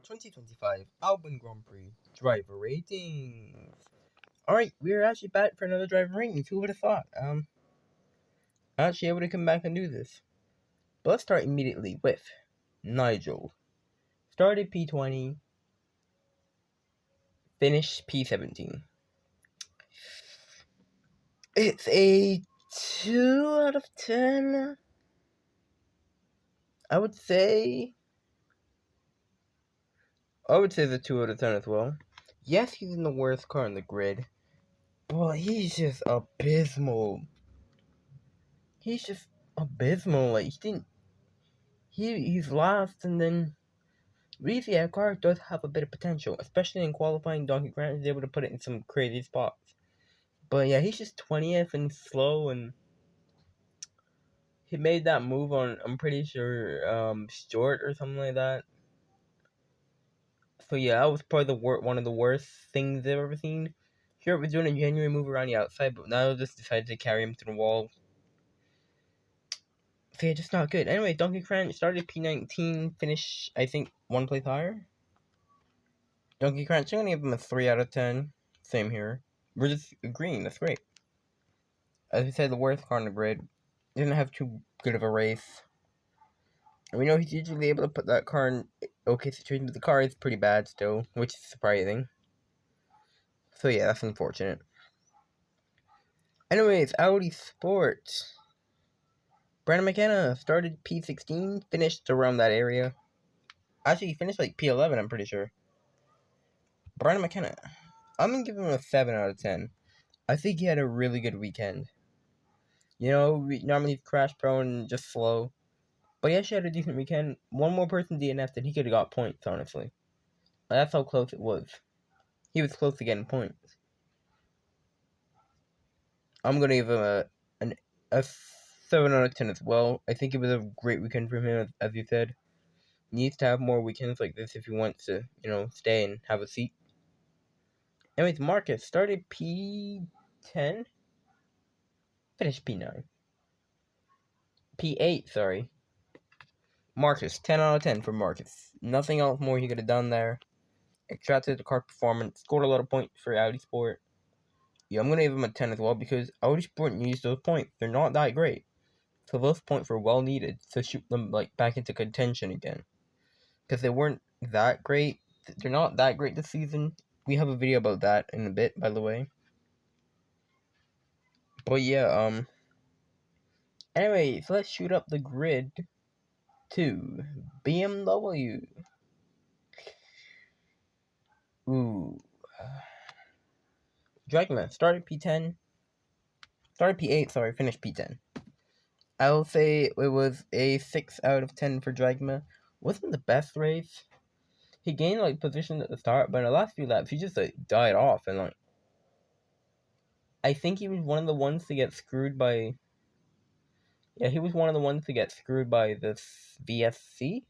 2025 Alboune Grand Prix driver ratings. Alright, we're actually back for another driver ratings. Who would have thought? I'm actually able to come back and do this. But let's start immediately with Nigel. Started P20, finished P17. It's a 2 out of 10. I would say it's a 2 out of 10 as well. Yes, he's in the worst car in the grid. But he's just abysmal. Like, he's last, and then really, our car does have a bit of potential, especially in qualifying. Donkey Grant is able to put it in some crazy spots. But yeah, he's just 20th and slow, and he made that move on, I'm pretty sure, short or something like that. So yeah, that was probably one of the worst things I've ever seen. Short was doing a genuine move around the outside, but now just decided to carry him to the wall. So yeah, just not good. Anyway, Donkey Crunch started P19, finished, I think, 1 place higher. Donkey Crunch, I'm gonna give him a 3 out of 10. Same here. We're just agreeing, that's great. As we said, the worst car on the grid. Didn't have too good of a race. And we know he's usually able to put that car in okay situation, but the car is pretty bad still, which is surprising. So yeah, that's unfortunate. Anyways, Audi Sport. Brandon McKenna started P16, finished around that area. Actually, he finished like P11, I'm pretty sure. Brandon McKenna. I'm going to give him a 7 out of 10. I think he had a really good weekend. You know, we normally crash prone and just slow. But he actually had a decent weekend. One more person DNF'd and he could have got points, honestly. That's how close it was. He was close to getting points. I'm going to give him a 7 out of 10 as well. I think it was a great weekend for him, as you said. He needs to have more weekends like this if he wants to, stay and have a seat. Anyways, Marcus started P10, finished P9. P8, sorry. Marcus, 10 out of 10 for Marcus. Nothing else more he could have done there. Extracted the car performance, scored a lot of points for Audi Sport. Yeah, I'm going to give him a 10 as well because Audi Sport needs those points. They're not that great. So those points were well needed to shoot them back into contention again. Because they weren't that great. They're not that great this season. We have a video about that in a bit, by the way. But yeah, anyway, so let's shoot up the grid to BMW. Ooh. Dragma started P8, finished P10. I will say it was a 6 out of 10 for Dragma. Wasn't the best race. He gained position at the start, but in the last few laps he just died off, and I think he was one of the ones to get screwed by. Yeah, he was one of the ones to get screwed by this VSC.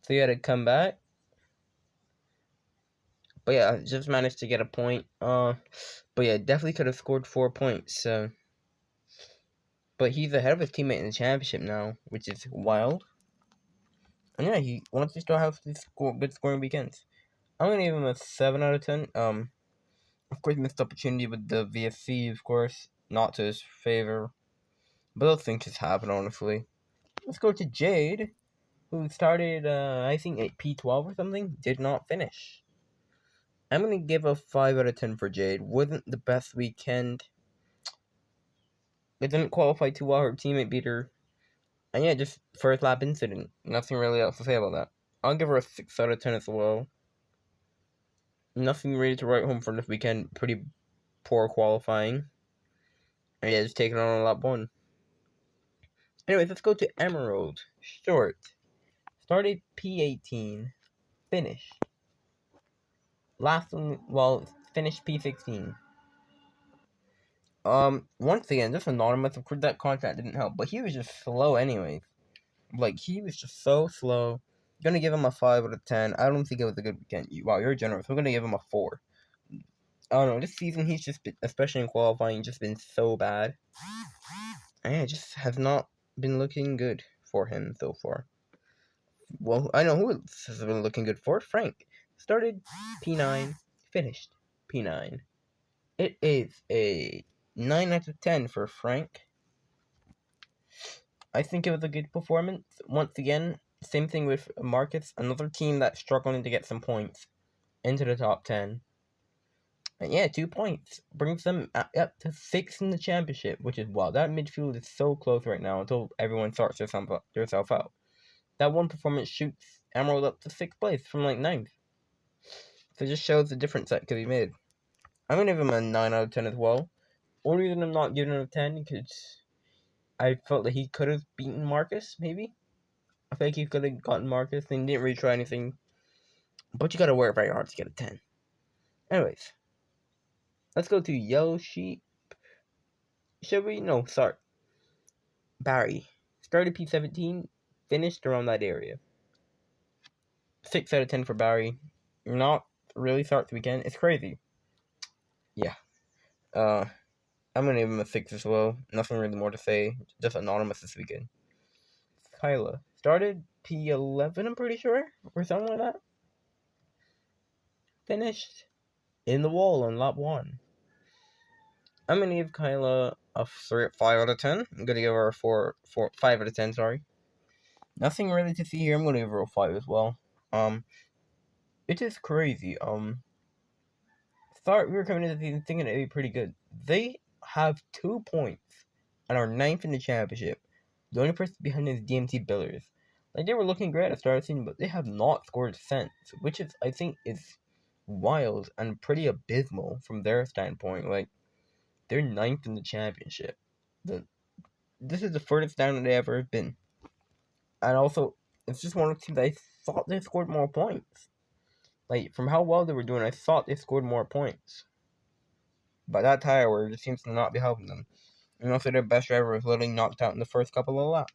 So he had to come back. But yeah, just managed to get a point. But yeah, definitely could have scored 4 points. But he's ahead of his teammate in the championship now, which is wild. And yeah, he wants to still have these good scoring weekends. I'm gonna give him a 7 out of 10. Of course, missed opportunity with the VSC, of course, not to his favor. But those things just happen, honestly. Let's go to Jade, who started, I think, at P12 or something. Did not finish. I'm gonna give a 5 out of 10 for Jade. Wasn't the best weekend. It didn't qualify too well. Her teammate beat her. And yeah, just first lap incident. Nothing really else to say about that. I'll give her a 6 out of 10 as well. Nothing really to write home for this weekend. Pretty poor qualifying. And yeah, just taking on lap 1. Anyways, let's go to Emerald. Short. Started P18. Finished. Finished P16. Once again, just anonymous. Of course, that contract didn't help, but he was just slow anyways. He was just so slow. Gonna give him a 5 out of 10. I don't think it was a good weekend. Wow, you're generous. We're gonna give him a 4. I don't know. This season, he's just been, especially in qualifying, just been so bad. And yeah, it just has not been looking good for him so far. Well, I know who has been looking good for. Frank. Started P9, finished P9. It is a 9 out of 10 for Frank. I think it was a good performance. Once again, same thing with Marcus, another team that's struggling to get some points into the top 10. And yeah, 2 points brings them up to 6 in the championship, which is wild. That midfield is so close right now until everyone sorts themselves out. That one performance shoots Emerald up to 6th place from like 9th. So it just shows the difference that could be made. I'm gonna give him a 9 out of 10 as well. Only reason I'm not giving him a 10 because I felt that he could have beaten Marcus, maybe. I think he could have gotten Marcus and didn't really try anything. But you gotta work very hard to get a 10. Anyways, let's go to Yellow Sheep. Should we? No, sorry. Barry. Started P17, finished around that area. 6 out of 10 for Barry. Not really start the weekend. It's crazy. Yeah. I'm gonna give him a 6 as well. Nothing really more to say. Just anonymous this weekend. Kyla. Started P11, I'm pretty sure. Or something like that. Finished in the wall on lap 1. I'm gonna give Kyla a 5 out of 10. I'm gonna give her a 5 out of 10, sorry. Nothing really to see here. I'm gonna give her a 5 as well. It is crazy. Thought we were coming into the season thinking it'd be pretty good. They have 2 points and are 9th in the championship. The only person behind is DMT Billers. Like, they were looking great at the start of the season, but they have not scored since, which is, I think, is wild and pretty abysmal from their standpoint. Like, they're 9th in the championship. This is the furthest down they ever have been. And also, it's just one of the teams I thought they scored more points. Like, from how well they were doing, I thought they scored more points. But that tire wear just seems to not be helping them. And also, their best driver was literally knocked out in the first couple of laps.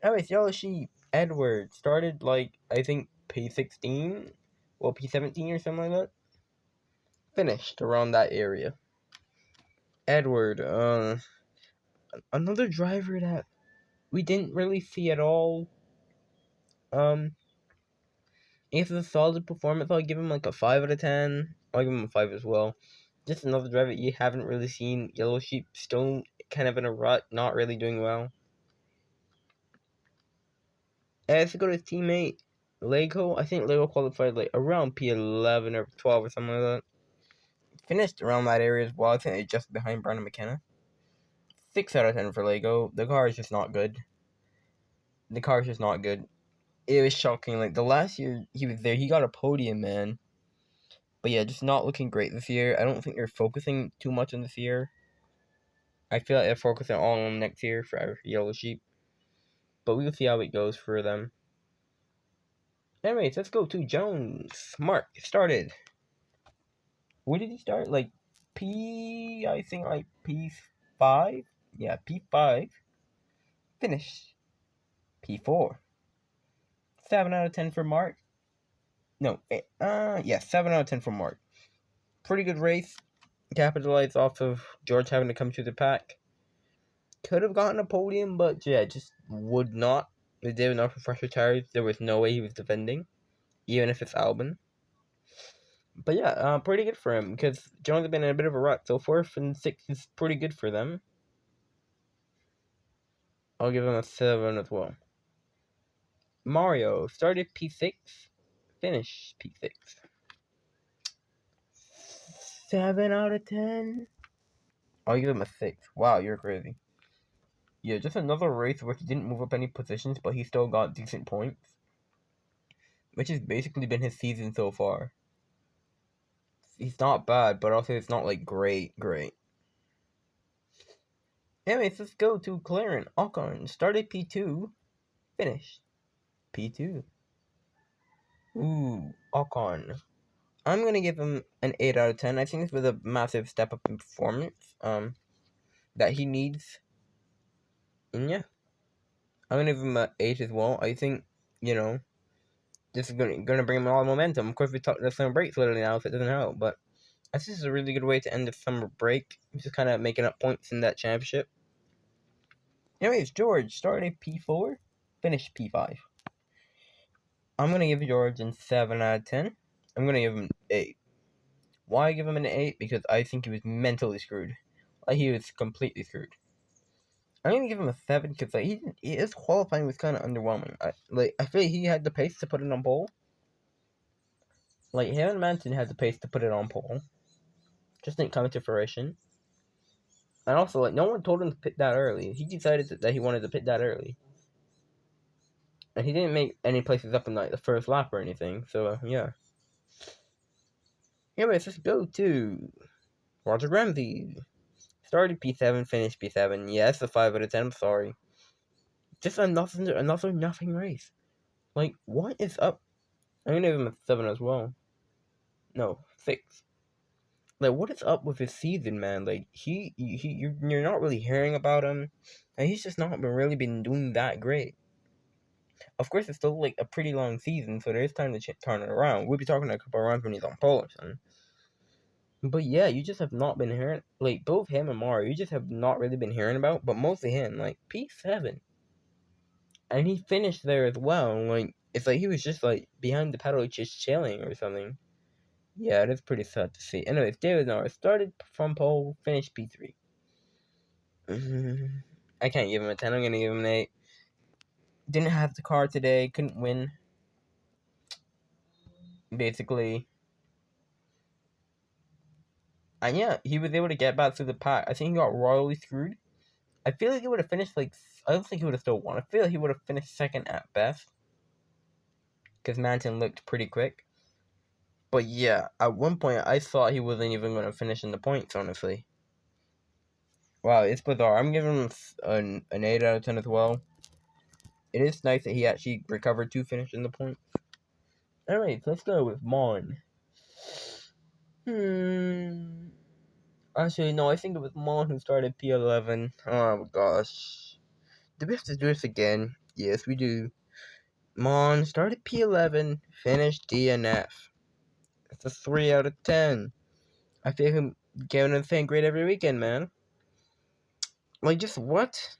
Anyways, Yellow Sheep, Edward, started, like, I think P16? Well, P17 or something like that. Finished around that area. Edward, another driver that we didn't really see at all. It's a solid performance. I'll give him like a 5 out of 10. I'll give him a 5 as well. Just another driver you haven't really seen. Yellow Sheep still kind of in a rut, not really doing well. As to go to his teammate, Lego. I think Lego qualified like around P11 or 12 or something like that. Finished around that area as well. I think they're just behind Brandon McKenna. 6 out of 10 for Lego. The car is just not good. It was shocking. Like, the last year he was there, he got a podium, man. But yeah, just not looking great this year. I don't think they're focusing too much on this year. I feel like they're focusing all on next year for Yellow Sheep. But we'll see how it goes for them. Anyways, let's go to Jones. Mark started. Where did he start? Like I think like P5? Yeah, P5. Finished. P4. 7 out of 10 for Mark. No, 7 out of 10 for Mark. Pretty good race. Capitalized off of George having to come to the pack. Could have gotten a podium, but yeah, just would not. They did enough for fresher tires. There was no way he was defending, even if it's Alboune. But yeah, pretty good for him because Jones has been in a bit of a rut. So 4th and 6th is pretty good for them. I'll give him a 7 as well. Mario started P6, finished P6. 7 out of 10. I'll give him a 6. Wow, you're crazy. Yeah, just another race where he didn't move up any positions, but he still got decent points. Which has basically been his season so far. He's not bad, but also it's not like great. Anyways, let's go to Clarence Ocon. Started P2, finished P2. Ooh, Ocon. I'm gonna give him an 8 out of 10. I think this was a massive step up in performance that he needs. And yeah, I'm gonna give him an 8 as well. I think, this is gonna bring him a lot of momentum. Of course, we talked the summer break literally now, if it doesn't help, but this is a really good way to end the summer break. Just kind of making up points in that championship. Anyways, George started P4, finished P5. I'm gonna give George a 7 out of 10. I'm gonna give him 8. Why give him an 8? Because I think he was mentally screwed. Like, he was completely screwed. I'm gonna give him a 7 because like his qualifying was kind of underwhelming. I feel like he had the pace to put it on pole. Like, him and Manson had the pace to put it on pole. Just didn't come to fruition. And also, like, no one told him to pit that early. He decided that he wanted to pit that early. And he didn't make any places up in, like, the first lap or anything. So, yeah. Anyways, let's go to Roger Ramsey. Started P7, finished P7. Yeah, it's a 5 out of 10. I'm sorry. Just another nothing race. Like, what is up? I'm gonna give him a 7 as well. No, 6. Like, what is up with his season, man? Like, you're not really hearing about him, and he's just not really been doing that great. Of course, it's still like a pretty long season, so there is time to turn it around. We'll be talking a couple of rounds when he's on pole or something. But yeah, you just have not been hearing, like, both him and Mario, you just have not really been hearing about, but mostly him, like, P7. And he finished there as well. Like, it's like he was just like behind the pedal just chilling or something. Yeah, that's pretty sad to see. Anyways, David Norris started from pole, finished P3. I can't give him a 10. I'm gonna give him an 8. Didn't have the car today, couldn't win. Basically. And yeah, he was able to get back through the pack. I think he got royally screwed. I feel like he would have finished like, I don't think he would have still won. I feel like he would have finished second at best. Because Manton looked pretty quick. But yeah, at one point I thought he wasn't even going to finish in the points, honestly. Wow, it's bizarre. I'm giving him an 8 out of 10 as well. It is nice that he actually recovered to finish in the points. Alright, let's go with Mon. Actually, no, I think it was Mon who started P11. Oh my gosh. Do we have to do this again? Yes, we do. Mon started P11, finished DNF. It's a 3 out of 10. I feel like I'm giving him the same grade every weekend, man. Like, just what?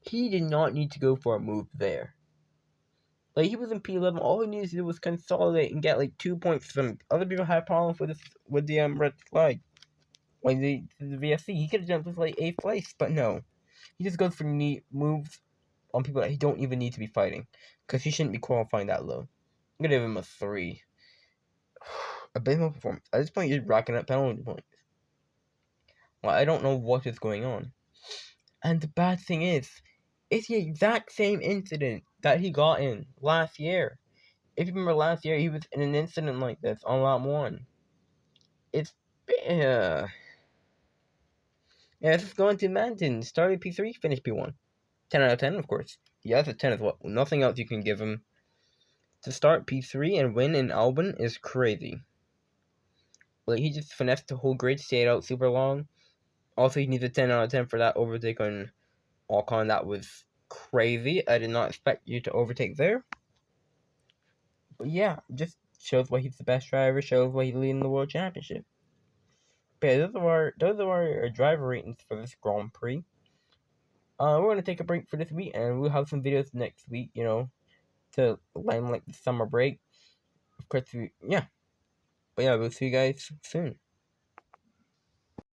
He did not need to go for a move there. Like, he was in P11. All he needed to do was consolidate and get like 2 points. Some other people had problems with the red flag, like the VSC. He could have jumped with like 8th place, but no. He just goes for neat moves on people that he don't even need to be fighting, because he shouldn't be qualifying that low. I'm gonna give him a 3. Abysmal performance. At this point, he's racking up penalty points. Well, I don't know what is going on. And the bad thing is, it's the exact same incident that he got in last year. If you remember last year, he was in an incident like this on lap 1. It's yeah, this is going to Manton. Started P3, finished P1. 10 out of 10, of course. Yeah, that's a 10 as well. Nothing else you can give him. To start P3 and win in Alboune is crazy. Like, he just finessed the whole grid, stayed out super long. Also, he needs a 10 out of 10 for that overtake on Ocon. That was crazy. I did not expect you to overtake there. But yeah, just shows why he's the best driver, shows why he's leading the World Championship. But yeah, those are our driver ratings for this Grand Prix. We're gonna take a break for this week, and we'll have some videos next week, to line like the summer break. Of course, yeah. But yeah, we'll see you guys soon.